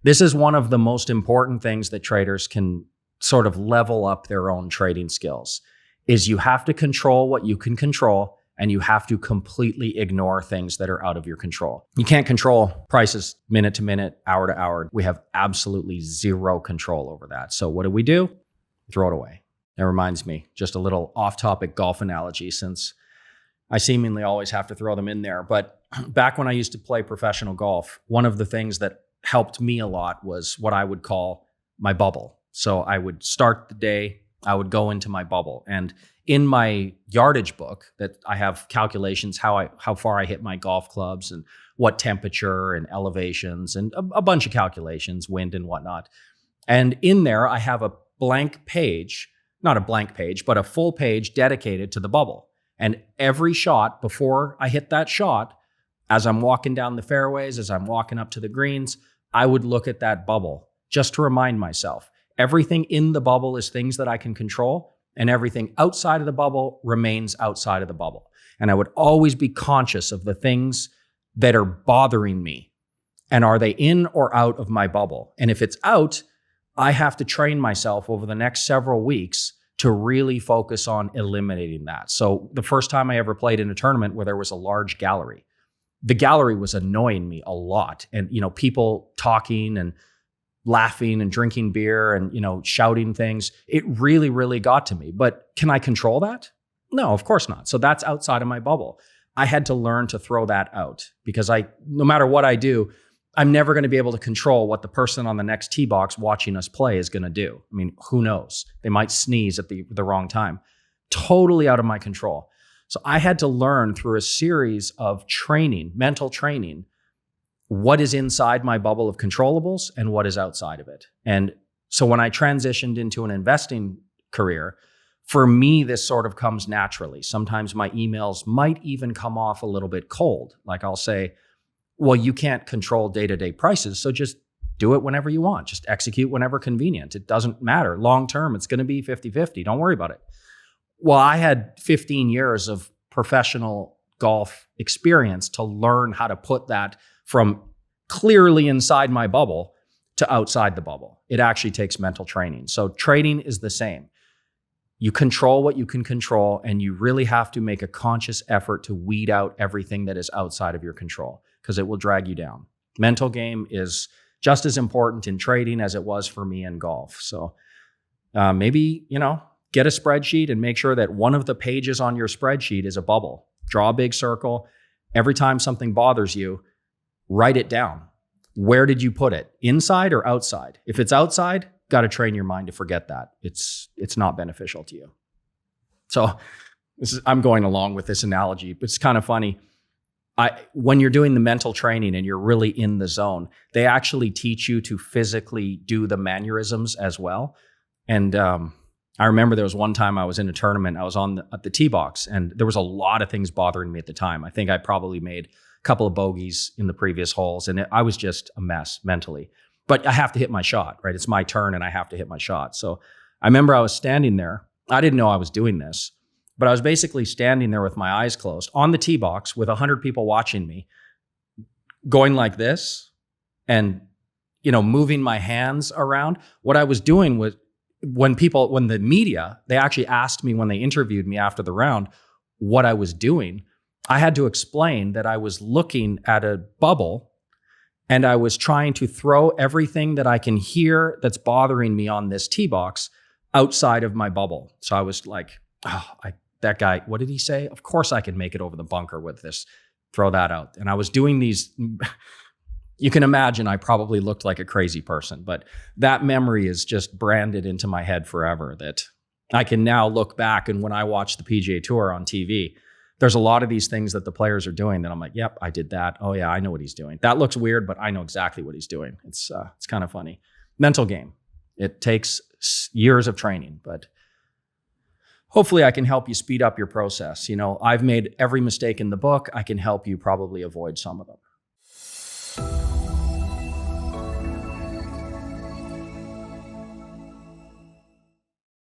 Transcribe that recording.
This is one of the most important things that traders can sort of level up their own trading skills, is you have to control what you can control, and you have to completely ignore things that are out of your control. You can't control prices minute to minute, hour to hour. We have absolutely zero control over that. So what do? Throw it away. That reminds me, just a little off-topic golf analogy, since I seemingly always have to throw them in there. But back when I used to play professional golf, one of the things that helped me a lot was what I would call my bubble. So I would start the day, I would go into my bubble. And in my yardage book that I have calculations how far I hit my golf clubs and what temperature and elevations and a bunch of calculations, wind and whatnot. And in there, I have a blank page, not a blank page, but a full page dedicated to the bubble. And every shot, before I hit that shot, as I'm walking down the fairways, as I'm walking up to the greens, I would look at that bubble just to remind myself. Everything in the bubble is things that I can control, and everything outside of the bubble remains outside of the bubble. And I would always be conscious of the things that are bothering me. And are they in or out of my bubble? And if it's out, I have to train myself over the next several weeks to really focus on eliminating that. So the first time I ever played in a tournament where there was a large gallery, the gallery was annoying me a lot. And, people talking and laughing and drinking beer and, shouting things, it really, really got to me. But can I control that? No, of course not. So that's outside of my bubble. I had to learn to throw that out, because no matter what I do, I'm never going to be able to control what the person on the next tee box watching us play is going to do. I mean, who knows? They might sneeze at the wrong time. Totally out of my control. So I had to learn through a series of training, mental training, what is inside my bubble of controllables and what is outside of it. And so when I transitioned into an investing career, for me, this sort of comes naturally. Sometimes my emails might even come off a little bit cold. Like I'll say, well, you can't control day-to-day prices, so just do it whenever you want. Just execute whenever convenient. It doesn't matter. Long-term, it's going to be 50-50. Don't worry about it. Well, I had 15 years of professional golf experience to learn how to put that from clearly inside my bubble to outside the bubble. It actually takes mental training. So trading is the same. You control what you can control, and you really have to make a conscious effort to weed out everything that is outside of your control, because it will drag you down. Mental game is just as important in trading as it was for me in golf. So maybe, get a spreadsheet and make sure that one of the pages on your spreadsheet is a bubble. Draw a big circle. Every time something bothers you, write it down. Where did you put it? Inside or outside? If it's outside, got to train your mind to forget that. It's not beneficial to you. So I'm going along with this analogy, but it's kind of funny. When you're doing the mental training and you're really in the zone, they actually teach you to physically do the mannerisms as well. And I remember there was one time I was in a tournament, I was at the tee box, and there was a lot of things bothering me at the time. I think I probably made a couple of bogeys in the previous holes, and I was just a mess mentally. But I have to hit my shot, right? It's my turn and I have to hit my shot. So I remember I was standing there. I didn't know I was doing this, but I was basically standing there with my eyes closed on the tee box with 100 people watching me, going like this and, moving my hands around. What I was doing was, when the media, they actually asked me when they interviewed me after the round what I was doing, I had to explain that I was looking at a bubble and I was trying to throw everything that I can hear that's bothering me on this tee box outside of my bubble. So I was like, that guy, what did he say? Of course I can make it over the bunker with this. Throw that out. And I was doing these. You can imagine I probably looked like a crazy person, but that memory is just branded into my head forever, that I can now look back, and when I watch the PGA Tour on TV, there's a lot of these things that the players are doing that I'm like, yep, I did that. Oh yeah, I know what he's doing. That looks weird, but I know exactly what he's doing. It's kind of funny. Mental game. It takes years of training, but hopefully I can help you speed up your process. I've made every mistake in the book. I can help you probably avoid some of them.